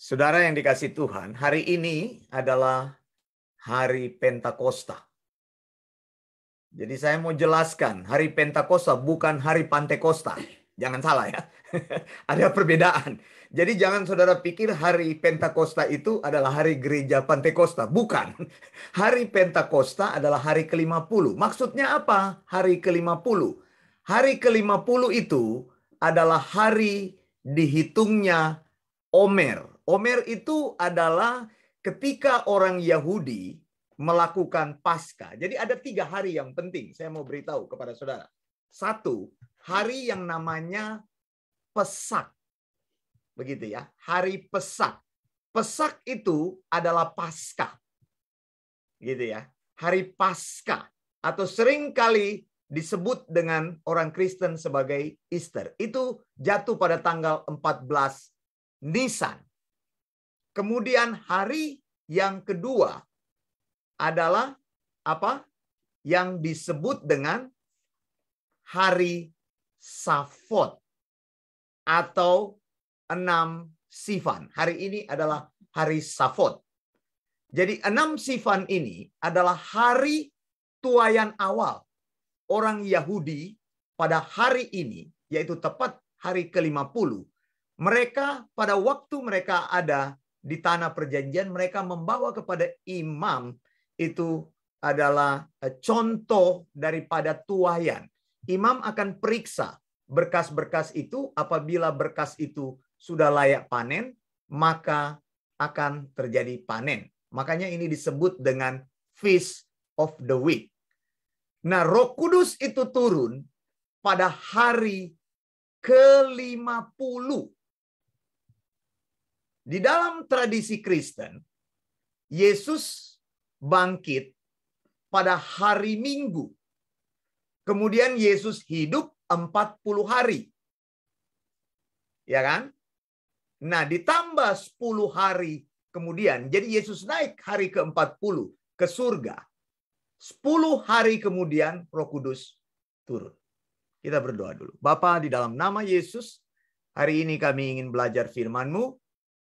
Saudara yang dikasih Tuhan, hari ini adalah hari Pentakosta. Jadi saya mau jelaskan, hari Pentakosta bukan hari Pantekosta. Jangan salah ya. Ada perbedaan. Jadi jangan saudara pikir hari Pentakosta itu adalah hari gereja Pantekosta. Bukan. Hari Pentakosta adalah hari ke-50. Maksudnya apa? Hari ke-50. Hari ke-50 itu adalah hari dihitungnya Omer. Omer itu adalah ketika orang Yahudi melakukan Paskah. Jadi ada 3 hari yang penting. Saya mau beritahu kepada saudara. 1, hari yang namanya Pesak. Begitu ya. Hari Pesak. Pesak itu adalah Paskah. Gitu ya. Hari Paskah. Atau seringkali disebut dengan orang Kristen sebagai Easter. Itu jatuh pada tanggal 14 Nisan. Kemudian hari yang kedua adalah apa? Yang disebut dengan hari Safot atau 6 Sivan. Hari ini adalah hari Safot. Jadi 6 Sivan ini adalah hari tuaian awal orang Yahudi pada hari ini, yaitu tepat hari ke-50. Mereka pada waktu mereka ada di tanah perjanjian, mereka membawa kepada imam, itu adalah contoh daripada tuaian. Imam akan periksa berkas-berkas itu, apabila berkas itu sudah layak panen, maka akan terjadi panen. Makanya ini disebut dengan Feast of the Week. Nah, Roh Kudus itu turun pada hari ke-50. Di dalam tradisi Kristen, Yesus bangkit pada hari Minggu. Kemudian Yesus hidup 40 hari. Ya kan? Nah, ditambah 10 hari kemudian. Jadi Yesus naik hari ke-40 ke surga. 10 hari kemudian Roh Kudus turun. Kita berdoa dulu. Bapa, di dalam nama Yesus, hari ini kami ingin belajar firman-Mu.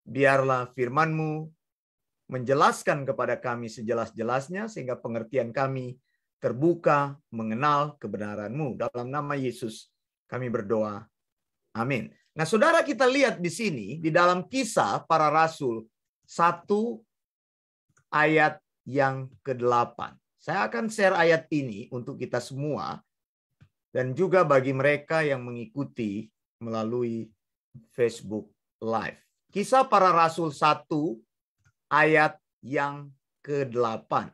Biarlah firman-Mu menjelaskan kepada kami sejelas-jelasnya, sehingga pengertian kami terbuka mengenal kebenaran-Mu. Dalam nama Yesus kami berdoa. Amin. Nah, saudara, kita lihat di sini, di dalam Kisah Para Rasul 1 ayat yang ke-8. Saya akan share ayat ini untuk kita semua, dan juga bagi mereka yang mengikuti melalui Facebook Live. Kisah Para Rasul 1 ayat yang ke-8.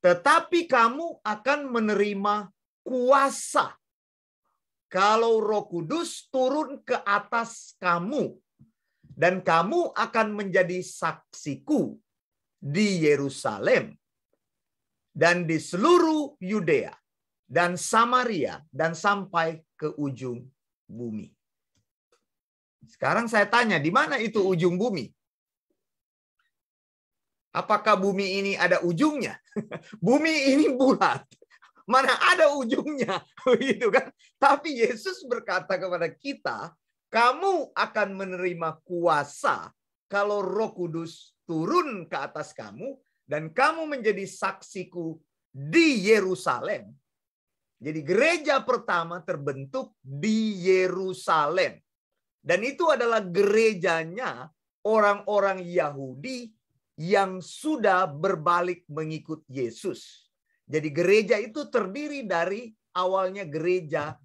Tetapi kamu akan menerima kuasa kalau Roh Kudus turun ke atas kamu, dan kamu akan menjadi saksiku di Yerusalem dan di seluruh Yudea dan Samaria dan sampai ke ujung bumi. Sekarang saya tanya, di mana itu ujung bumi? Apakah bumi ini ada ujungnya? Bumi ini bulat. Mana ada ujungnya? Begitu kan? Tapi Yesus berkata kepada kita, kamu akan menerima kuasa kalau Roh Kudus turun ke atas kamu, dan kamu menjadi saksiku di Yerusalem. Jadi gereja pertama terbentuk di Yerusalem. Dan itu adalah gerejanya orang-orang Yahudi yang sudah berbalik mengikut Yesus. Jadi gereja itu terdiri dari awalnya gereja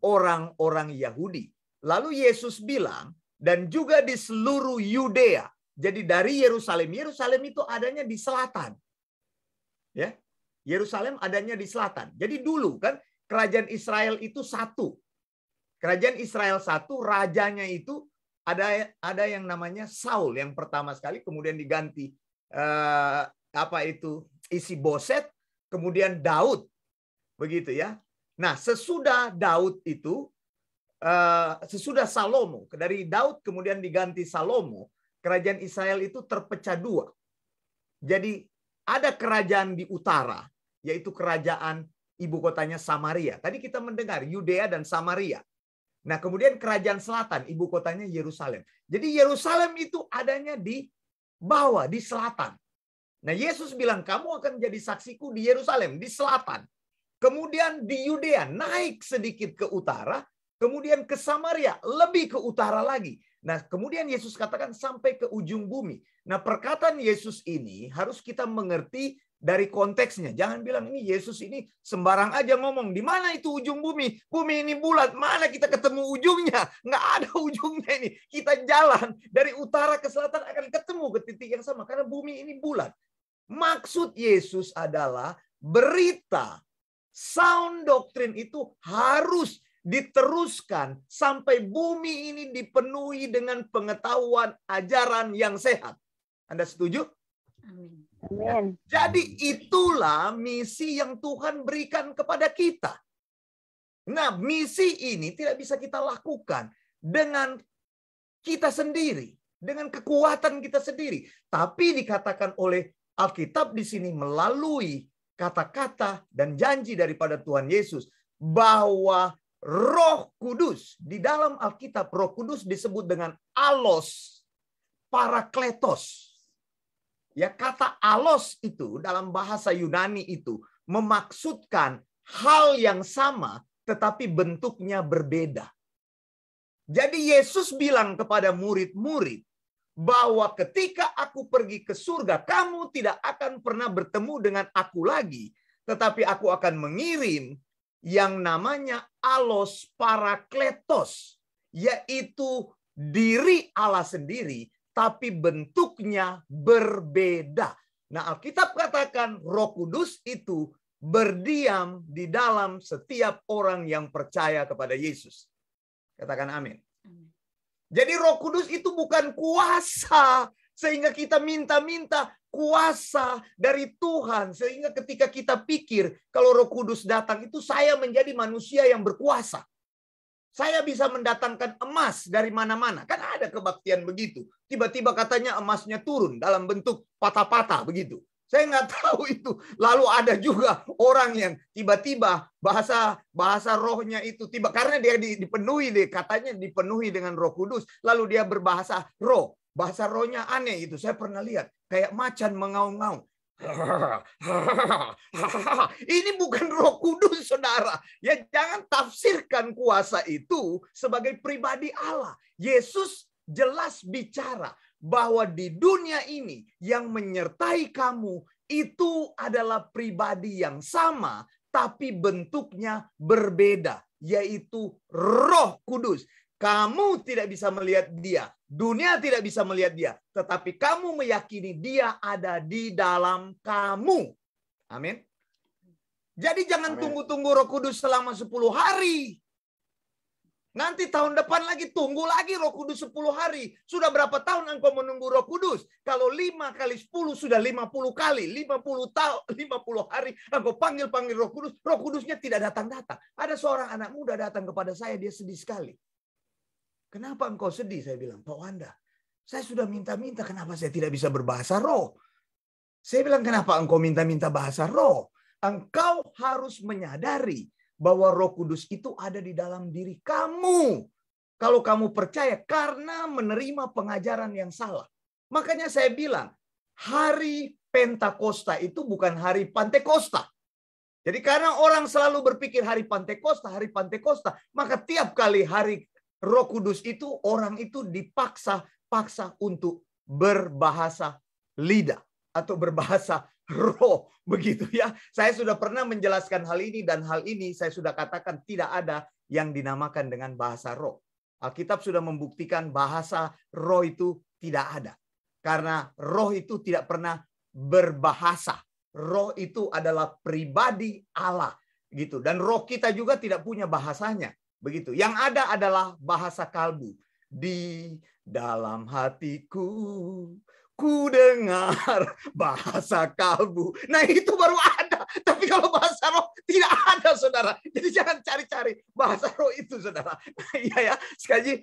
orang-orang Yahudi. Lalu Yesus bilang, dan juga di seluruh Yudea. Jadi dari Yerusalem, Yerusalem itu adanya di selatan. Ya, Yerusalem adanya di selatan. Jadi dulu kan kerajaan Israel itu satu. Kerajaan Israel satu, rajanya itu ada yang namanya Saul yang pertama sekali, kemudian diganti Isi-Boset, kemudian Daud, begitu ya. Nah, sesudah Daud itu, sesudah Salomo, dari Daud kemudian diganti Salomo, kerajaan Israel itu terpecah 2. Jadi ada kerajaan di utara, yaitu kerajaan ibu kotanya Samaria. Tadi kita mendengar Yudea dan Samaria. Nah, kemudian kerajaan selatan, ibu kotanya Yerusalem. Jadi Yerusalem itu adanya di bawah, di selatan. Nah, Yesus bilang, kamu akan jadi saksiku di Yerusalem, di selatan. Kemudian di Yudea, naik sedikit ke utara. Kemudian ke Samaria, lebih ke utara lagi. Nah, kemudian Yesus katakan sampai ke ujung bumi. Nah, perkataan Yesus ini harus kita mengerti dari konteksnya. Jangan bilang ini Yesus ini sembarang aja ngomong. Di mana itu ujung bumi? Bumi ini bulat. Mana kita ketemu ujungnya? Nggak ada ujungnya ini. Kita jalan dari utara ke selatan akan ketemu ke titik yang sama. Karena bumi ini bulat. Maksud Yesus adalah berita, sound doctrine itu harus diteruskan sampai bumi ini dipenuhi dengan pengetahuan ajaran yang sehat. Anda setuju? Amin. Amin. Jadi itulah misi yang Tuhan berikan kepada kita. Nah, misi ini tidak bisa kita lakukan dengan kita sendiri, dengan kekuatan kita sendiri. Tapi dikatakan oleh Alkitab di sini melalui kata-kata dan janji daripada Tuhan Yesus bahwa Roh Kudus, di dalam Alkitab Roh Kudus disebut dengan alos, parakletos. Ya, kata alos itu dalam bahasa Yunani itu memaksudkan hal yang sama tetapi bentuknya berbeda. Jadi Yesus bilang kepada murid-murid bahwa ketika aku pergi ke surga, kamu tidak akan pernah bertemu dengan aku lagi, tetapi aku akan mengirim yang namanya alos parakletos, yaitu diri Allah sendiri, tapi bentuknya berbeda. Nah, Alkitab katakan Roh Kudus itu berdiam di dalam setiap orang yang percaya kepada Yesus. Katakan amin. Jadi Roh Kudus itu bukan kuasa, sehingga kita minta-minta kuasa dari Tuhan. Sehingga ketika kita pikir kalau Roh Kudus datang itu saya menjadi manusia yang berkuasa. Saya bisa mendatangkan emas dari mana-mana. Kan ada kebaktian begitu. Tiba-tiba katanya emasnya turun dalam bentuk patah-patah begitu. Saya nggak tahu itu. Lalu ada juga orang yang tiba-tiba bahasa rohnya itu karena dia dipenuhi katanya dipenuhi dengan Roh Kudus. Lalu dia berbahasa roh. Bahasa rohnya aneh itu. Saya pernah lihat kayak macan mengaum-ngaum. Ini bukan Roh Kudus, saudara. Ya, jangan tafsirkan kuasa itu sebagai pribadi Allah. Yesus jelas bicara bahwa di dunia ini yang menyertai kamu itu adalah pribadi yang sama, tapi bentuknya berbeda, yaitu Roh Kudus. Kamu tidak bisa melihat dia. Dunia tidak bisa melihat dia. Tetapi kamu meyakini dia ada di dalam kamu. Amin. Jadi jangan tunggu-tunggu Roh Kudus selama 10 hari. Nanti tahun depan lagi tunggu lagi Roh Kudus 10 hari. Sudah berapa tahun engkau menunggu Roh Kudus? Kalau 5 kali 10 sudah 50 kali. 50 tahun, 50 hari engkau panggil-panggil Roh Kudus. Roh Kudusnya tidak datang-datang. Ada seorang anak muda datang kepada saya, dia sedih sekali. Kenapa engkau sedih? Saya bilang, Pak Wanda, saya sudah minta-minta, kenapa saya tidak bisa berbahasa roh? Saya bilang, kenapa engkau minta-minta bahasa roh? Engkau harus menyadari bahwa Roh Kudus itu ada di dalam diri kamu. Kalau kamu percaya karena menerima pengajaran yang salah. Makanya saya bilang, hari Pentakosta itu bukan hari Pantekosta. Jadi karena orang selalu berpikir hari Pantekosta, maka tiap kali hari Roh Kudus itu orang itu dipaksa untuk berbahasa lidah atau berbahasa roh, begitu ya. Saya sudah pernah menjelaskan hal ini dan hal ini saya sudah katakan tidak ada yang dinamakan dengan bahasa roh. Alkitab sudah membuktikan bahasa roh itu tidak ada. Karena roh itu tidak pernah berbahasa. Roh itu adalah pribadi Allah, gitu. Dan roh kita juga tidak punya bahasanya. Begitu. Yang ada adalah bahasa kalbu. Di dalam hatiku, ku dengar bahasa kalbu. Nah, itu baru ada. Tapi kalau bahasa roh tidak ada, saudara. Jadi jangan cari-cari bahasa roh itu, saudara. Iya ya.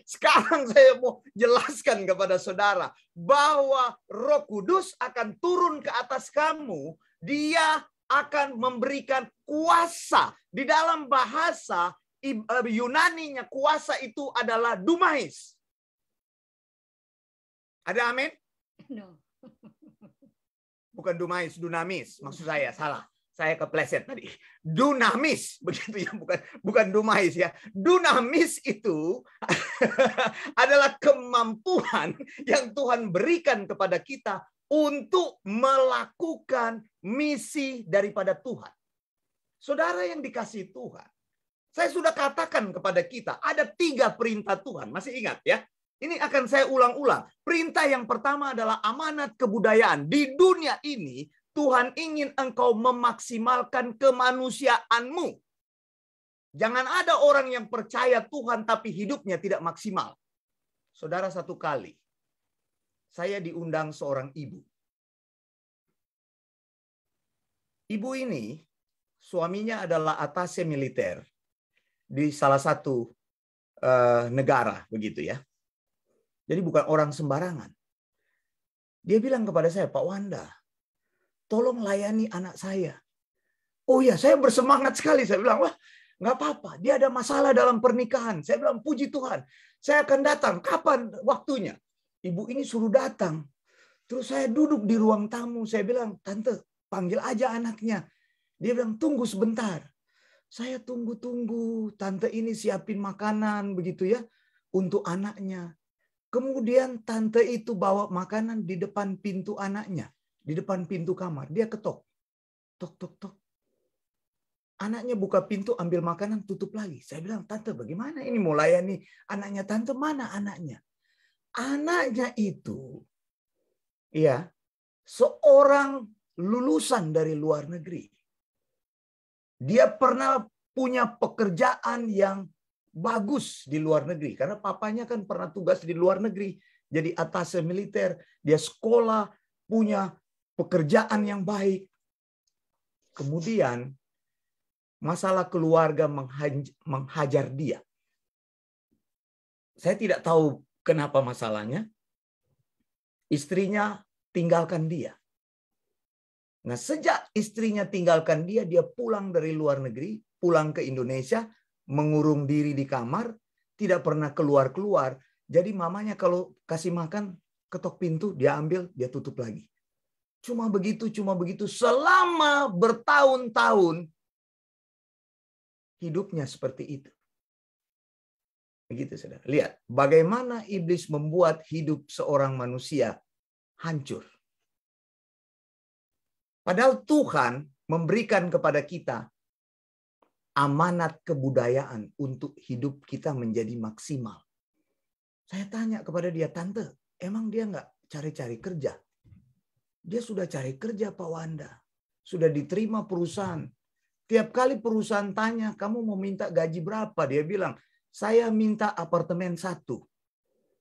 Sekarang saya mau jelaskan kepada saudara bahwa Roh Kudus akan turun ke atas kamu. Dia akan memberikan kuasa di dalam bahasa. Yunaninya kuasa itu adalah dumais. Ada amin? No. Bukan dumais, dunamis. Maksud saya salah. Saya kepleset tadi. Dunamis, begitu ya, bukan dumais ya. Dunamis itu adalah kemampuan yang Tuhan berikan kepada kita untuk melakukan misi daripada Tuhan. Saudara yang dikasihi Tuhan, saya sudah katakan kepada kita, ada 3 perintah Tuhan. Masih ingat ya? Ini akan saya ulang-ulang. Perintah yang pertama adalah amanat kebudayaan. Di dunia ini, Tuhan ingin engkau memaksimalkan kemanusiaanmu. Jangan ada orang yang percaya Tuhan tapi hidupnya tidak maksimal. Saudara, satu kali, saya diundang seorang ibu. Ibu ini, suaminya adalah atase militer di salah satu negara, begitu ya. Jadi bukan orang sembarangan. Dia bilang kepada saya, Pak Wanda, tolong layani anak saya. Oh ya, saya bersemangat sekali. Saya bilang, wah, nggak apa-apa. Dia ada masalah dalam pernikahan. Saya bilang, puji Tuhan. Saya akan datang. Kapan waktunya? Ibu ini suruh datang. Terus saya duduk di ruang tamu. Saya bilang, Tante, panggil aja anaknya. Dia bilang, tunggu sebentar. Saya tunggu-tunggu. Tante ini siapin makanan, begitu ya, untuk anaknya. Kemudian tante itu bawa makanan di depan pintu anaknya. Di depan pintu kamar. Dia ketok. Tok, tok, tok. Anaknya buka pintu, ambil makanan, tutup lagi. Saya bilang, Tante bagaimana ini mau layani anaknya? Tante, mana anaknya? Anaknya itu, ya, seorang lulusan dari luar negeri. Dia pernah punya pekerjaan yang bagus di luar negeri. Karena papanya kan pernah tugas di luar negeri. Jadi atase militer. Dia sekolah, punya pekerjaan yang baik. Kemudian masalah keluarga menghajar dia. Saya tidak tahu kenapa masalahnya. Istrinya tinggalkan dia. Nah, sejak istrinya tinggalkan dia, dia pulang dari luar negeri, pulang ke Indonesia, mengurung diri di kamar, tidak pernah keluar-keluar. Jadi mamanya kalau kasih makan, ketok pintu, dia ambil, dia tutup lagi. Cuma begitu, selama bertahun-tahun, hidupnya seperti itu. Begitu, saudara. Lihat, bagaimana iblis membuat hidup seorang manusia hancur. Padahal Tuhan memberikan kepada kita amanat kebudayaan untuk hidup kita menjadi maksimal. Saya tanya kepada dia, Tante, emang dia nggak cari-cari kerja? Dia sudah cari kerja, Pak Wanda. Sudah diterima perusahaan. Tiap kali perusahaan tanya, kamu mau minta gaji berapa? Dia bilang, saya minta apartemen 1.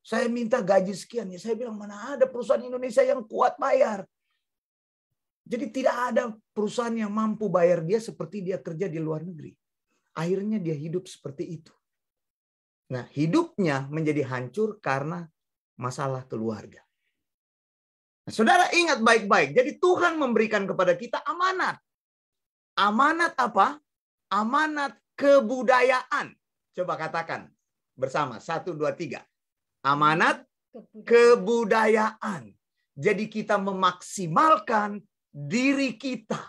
Saya minta gaji sekian. Ya, saya bilang, mana ada perusahaan Indonesia yang kuat bayar? Jadi tidak ada perusahaan yang mampu bayar dia seperti dia kerja di luar negeri. Akhirnya dia hidup seperti itu. Nah, hidupnya menjadi hancur karena masalah keluarga. Nah, saudara ingat baik-baik. Jadi Tuhan memberikan kepada kita amanat. Amanat apa? Amanat kebudayaan. Coba katakan bersama. 1, 2, 3. Amanat kebudayaan. Jadi kita memaksimalkan diri kita.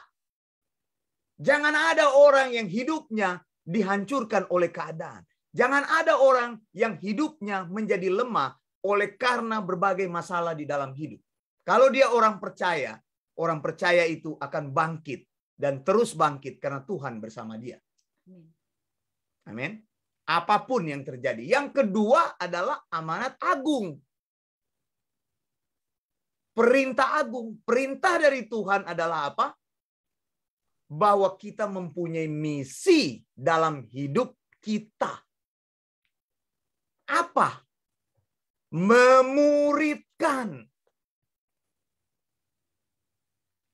Jangan ada orang yang hidupnya dihancurkan oleh keadaan. Jangan ada orang yang hidupnya menjadi lemah oleh karena berbagai masalah di dalam hidup. Kalau dia orang percaya itu akan bangkit dan terus bangkit karena Tuhan bersama dia. Amin. Apapun yang terjadi. Yang kedua adalah amanat agung. Perintah agung. Perintah dari Tuhan adalah apa? Bahwa kita mempunyai misi dalam hidup kita. Apa? Memuridkan.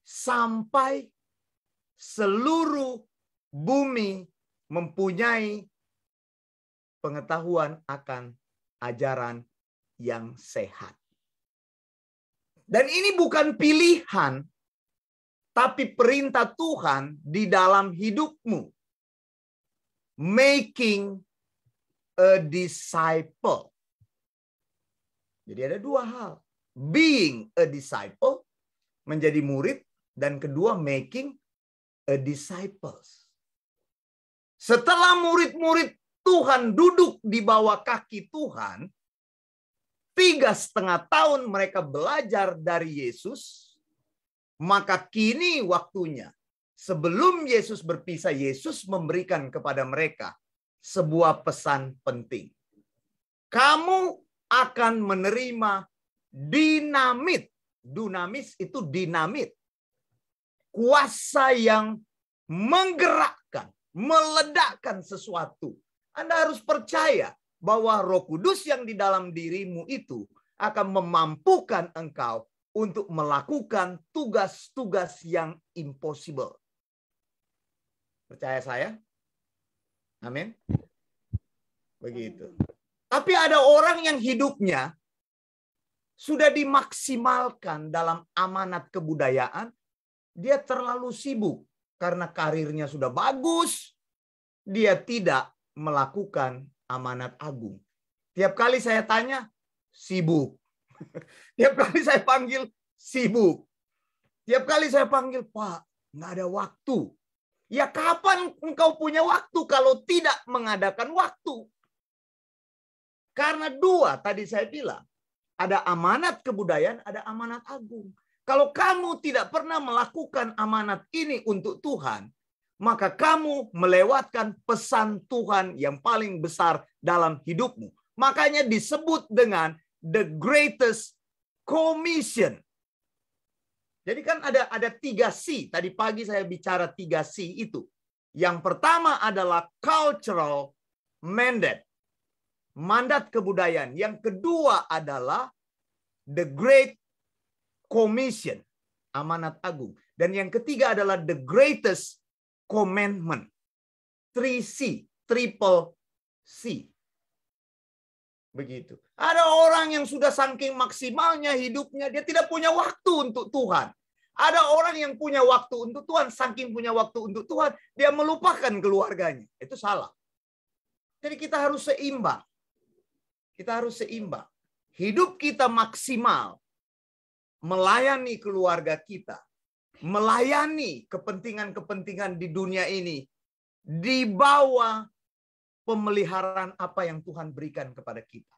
Sampai seluruh bumi mempunyai pengetahuan akan ajaran yang sehat. Dan ini bukan pilihan, tapi perintah Tuhan di dalam hidupmu. making a disciple. Jadi ada dua hal. Being a disciple, menjadi murid, dan kedua making a disciples. Setelah murid-murid Tuhan duduk di bawah kaki Tuhan, 3,5 tahun mereka belajar dari Yesus, maka kini waktunya. Sebelum Yesus berpisah, Yesus memberikan kepada mereka sebuah pesan penting. Kamu akan menerima dinamit. Dunamis itu dinamit. Kuasa yang menggerakkan, meledakkan sesuatu. Anda harus percaya bahwa Roh Kudus yang di dalam dirimu itu akan memampukan engkau untuk melakukan tugas-tugas yang impossible. Percaya saya? Amin. Begitu. Tapi ada orang yang hidupnya sudah dimaksimalkan dalam amanat kebudayaan. Dia terlalu sibuk karena karirnya sudah bagus. Dia tidak melakukan amanat agung. Tiap kali saya tanya, sibuk. Tiap kali saya panggil, sibuk. Tiap kali saya panggil, Pak, nggak ada waktu. Ya kapan engkau punya waktu kalau tidak mengadakan waktu? Karena dua, tadi saya bilang, ada amanat kebudayaan, ada amanat agung. Kalau kamu tidak pernah melakukan amanat ini untuk Tuhan, maka kamu melewatkan pesan Tuhan yang paling besar dalam hidupmu. Makanya disebut dengan the greatest commission. Jadi kan ada 3C. Tadi pagi saya bicara 3C itu. Yang pertama adalah cultural mandate. Mandat kebudayaan. Yang kedua adalah the great commission. Amanat agung. Dan yang ketiga adalah the greatest commandment. 3C. Triple C. Begitu. Ada orang yang sudah saking maksimalnya hidupnya, dia tidak punya waktu untuk Tuhan. Ada orang yang punya waktu untuk Tuhan, saking punya waktu untuk Tuhan, dia melupakan keluarganya. Itu salah. Jadi kita harus seimbang. Kita harus seimbang. Hidup kita maksimal. Melayani keluarga kita. Melayani kepentingan-kepentingan di dunia ini. Di bawah pemeliharaan apa yang Tuhan berikan kepada kita.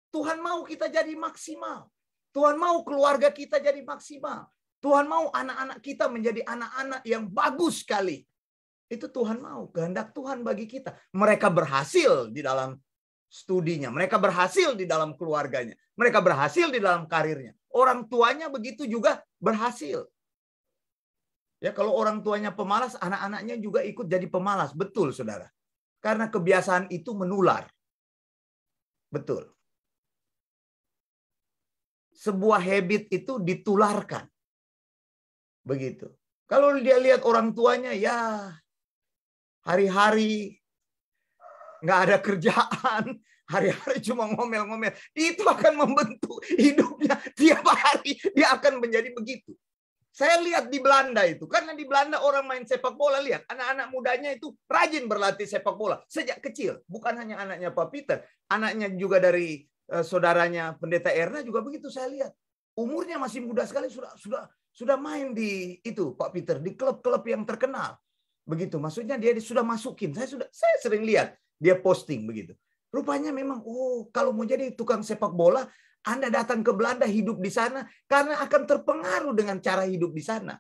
Tuhan mau kita jadi maksimal. Tuhan mau keluarga kita jadi maksimal. Tuhan mau anak-anak kita menjadi anak-anak yang bagus sekali. Itu Tuhan mau. Kehendak Tuhan bagi kita. Mereka berhasil di dalam studinya. Mereka berhasil di dalam keluarganya. Mereka berhasil di dalam karirnya. Orang tuanya begitu juga berhasil. Ya, kalau orang tuanya pemalas, anak-anaknya juga ikut jadi pemalas. Betul, saudara. Karena kebiasaan itu menular. Betul. Sebuah habit itu ditularkan. Begitu. Kalau dia lihat orang tuanya, ya hari-hari nggak ada kerjaan, hari-hari cuma ngomel-ngomel, itu akan membentuk hidupnya tiap hari. Dia akan menjadi begitu. Saya lihat di Belanda itu, karena di Belanda orang main sepak bola, lihat anak-anak mudanya itu rajin berlatih sepak bola sejak kecil. Bukan hanya anaknya Pak Peter, anaknya juga dari saudaranya Pendeta Erna juga begitu saya lihat. Umurnya masih muda sekali sudah main di itu Pak Peter di klub-klub yang terkenal. Begitu, maksudnya dia sudah masukin. Saya sering lihat dia posting begitu. Rupanya memang kalau mau jadi tukang sepak bola, Anda datang ke Belanda, hidup di sana, karena akan terpengaruh dengan cara hidup di sana.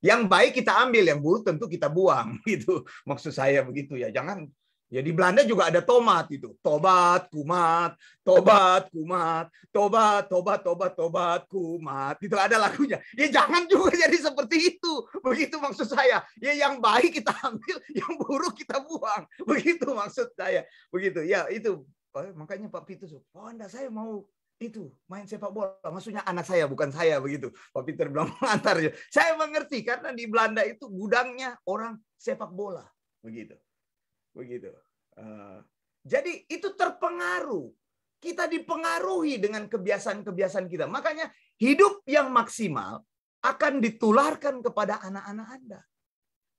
Yang baik kita ambil, yang buruk tentu kita buang. Gitu. Maksud saya begitu ya. Jangan. Ya di Belanda juga ada tomat itu. Tobat, kumat, tobat, kumat, tobat, tobat, tobat, tobat, kumat. Itu ada lagunya. Ya jangan juga jadi seperti itu. Begitu maksud saya. Ya yang baik kita ambil, yang buruk kita buang. Begitu maksud saya. Begitu. Ya itu. Makanya Pak Peter, Anda saya mau itu main sepak bola, maksudnya anak saya bukan saya begitu. Pak Peter bilang mengantar. Saya mengerti karena di Belanda itu gudangnya orang sepak bola begitu. Jadi itu terpengaruh. Kita dipengaruhi dengan kebiasaan-kebiasaan kita. Makanya hidup yang maksimal akan ditularkan kepada anak-anak Anda.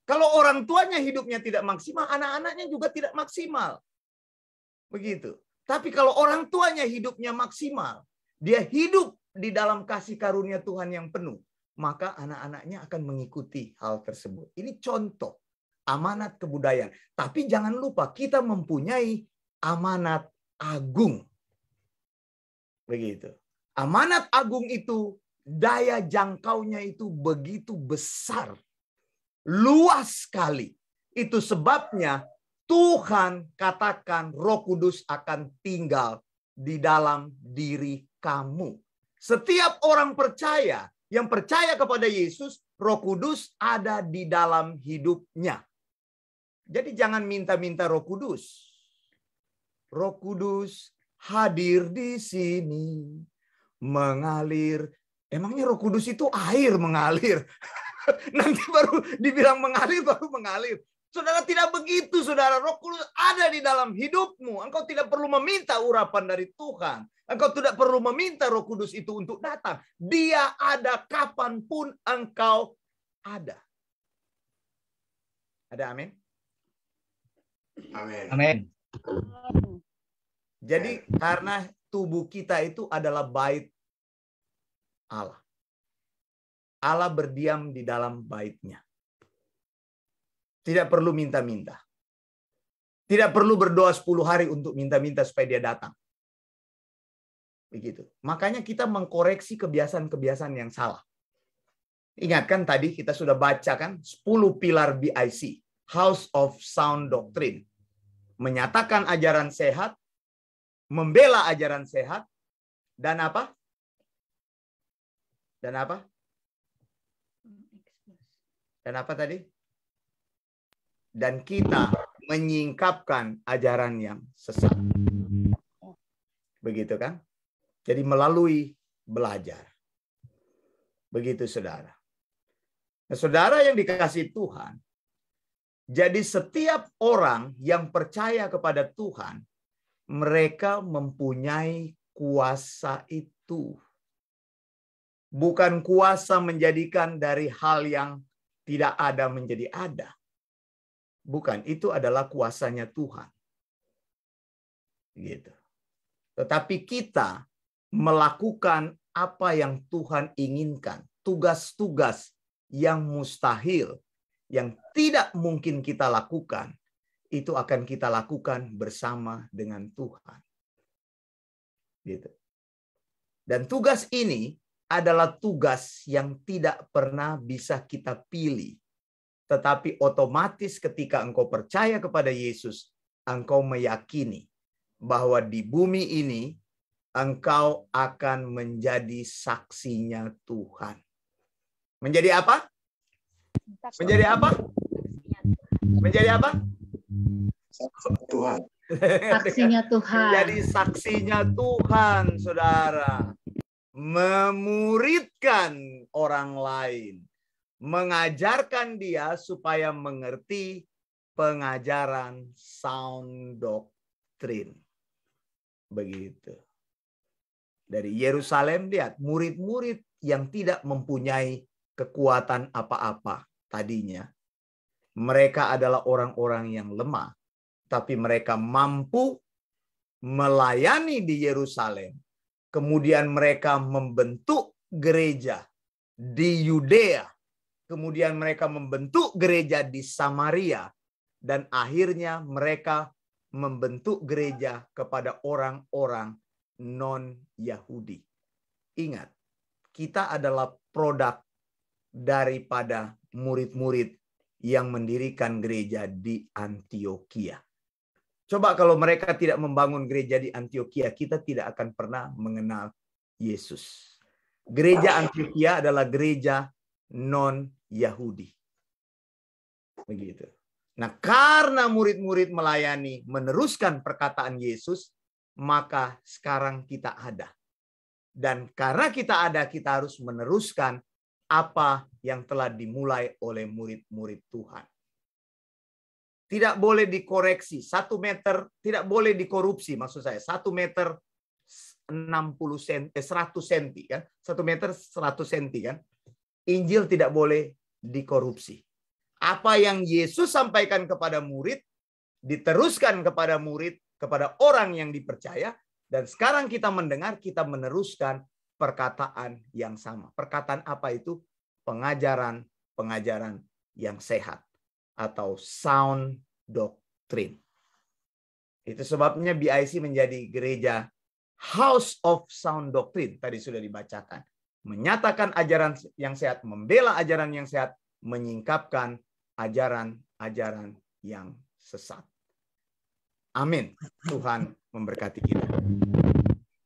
Kalau orang tuanya hidupnya tidak maksimal, anak-anaknya juga tidak maksimal. Begitu. Tapi kalau orang tuanya hidupnya maksimal, dia hidup di dalam kasih karunia Tuhan yang penuh, maka anak-anaknya akan mengikuti hal tersebut. Ini contoh amanat kebudayaan. Tapi jangan lupa kita mempunyai amanat agung. Begitu. Amanat agung itu daya jangkaunya itu begitu besar. Luas sekali. Itu sebabnya Tuhan katakan Roh Kudus akan tinggal di dalam diri kamu. Setiap orang percaya yang percaya kepada Yesus, Roh Kudus ada di dalam hidupnya. Jadi jangan minta-minta Roh Kudus. Roh Kudus hadir di sini, mengalir. Emangnya Roh Kudus itu air mengalir? Nanti baru dibilang mengalir, baru mengalir. Saudara, tidak begitu, saudara. Roh Kudus ada di dalam hidupmu. Engkau tidak perlu meminta urapan dari Tuhan. Engkau tidak perlu meminta Roh Kudus itu untuk datang. Dia ada kapanpun engkau ada. Ada amin? Amin. Amin. Jadi karena tubuh kita itu adalah bait Allah. Allah berdiam di dalam baitnya. Tidak perlu minta-minta. Tidak perlu berdoa 10 hari untuk minta-minta supaya dia datang. Begitu. Makanya kita mengkoreksi kebiasaan-kebiasaan yang salah. Ingat kan tadi kita sudah baca kan 10 pilar BIC, House of Sound Doctrine. Menyatakan ajaran sehat, membela ajaran sehat, dan apa? Dan apa? Dan apa tadi? Dan kita menyingkapkan ajaran yang sesat. Begitu kan? Jadi melalui belajar. Begitu saudara. Nah, saudara yang dikasihi Tuhan, jadi setiap orang yang percaya kepada Tuhan, mereka mempunyai kuasa itu. Bukan kuasa menjadikan dari hal yang tidak ada menjadi ada. Bukan, itu adalah kuasanya Tuhan. Gitu. Tetapi kita melakukan apa yang Tuhan inginkan. Tugas-tugas yang mustahil, yang tidak mungkin kita lakukan, itu akan kita lakukan bersama dengan Tuhan. Gitu. Dan tugas ini adalah tugas yang tidak pernah bisa kita pilih. Tetapi otomatis ketika engkau percaya kepada Yesus, engkau meyakini bahwa di bumi ini engkau akan menjadi saksinya Tuhan. Menjadi apa? Menjadi apa? Menjadi apa? Tuhan. Saksinya Tuhan. Menjadi saksinya Tuhan, saudara. Memuridkan orang lain. Mengajarkan dia supaya mengerti pengajaran sound doctrine. Begitu. Dari Yerusalem, lihat, murid-murid yang tidak mempunyai kekuatan apa-apa tadinya. Mereka adalah orang-orang yang lemah. Tapi mereka mampu melayani di Yerusalem. Kemudian mereka membentuk gereja di Yudea. Kemudian mereka membentuk gereja di Samaria. Dan akhirnya mereka membentuk gereja kepada orang-orang non-Yahudi. Ingat, kita adalah produk daripada murid-murid yang mendirikan gereja di Antioquia. Coba kalau mereka tidak membangun gereja di Antioquia, kita tidak akan pernah mengenal Yesus. Gereja Antioquia adalah gereja non-Yahudi. Begitu. Nah, karena murid-murid melayani, meneruskan perkataan Yesus, maka sekarang kita ada. Dan karena kita ada, kita harus meneruskan apa yang telah dimulai oleh murid-murid Tuhan. Tidak boleh dikoreksi. 1 meter, tidak boleh dikorupsi. Maksud saya, 1 meter 100 cm. Kan? 1 meter 100 cm. Kan? Injil tidak boleh dikorupsi. Apa yang Yesus sampaikan kepada murid, diteruskan kepada murid, kepada orang yang dipercaya. Dan sekarang kita mendengar, kita meneruskan perkataan yang sama. Perkataan apa itu? Pengajaran yang sehat. Atau sound doctrine. Itu sebabnya BIC menjadi gereja House of Sound Doctrine. Tadi sudah dibacakan. Menyatakan ajaran yang sehat, membela ajaran yang sehat, menyingkapkan ajaran-ajaran yang sesat. Amin. Tuhan memberkati kita.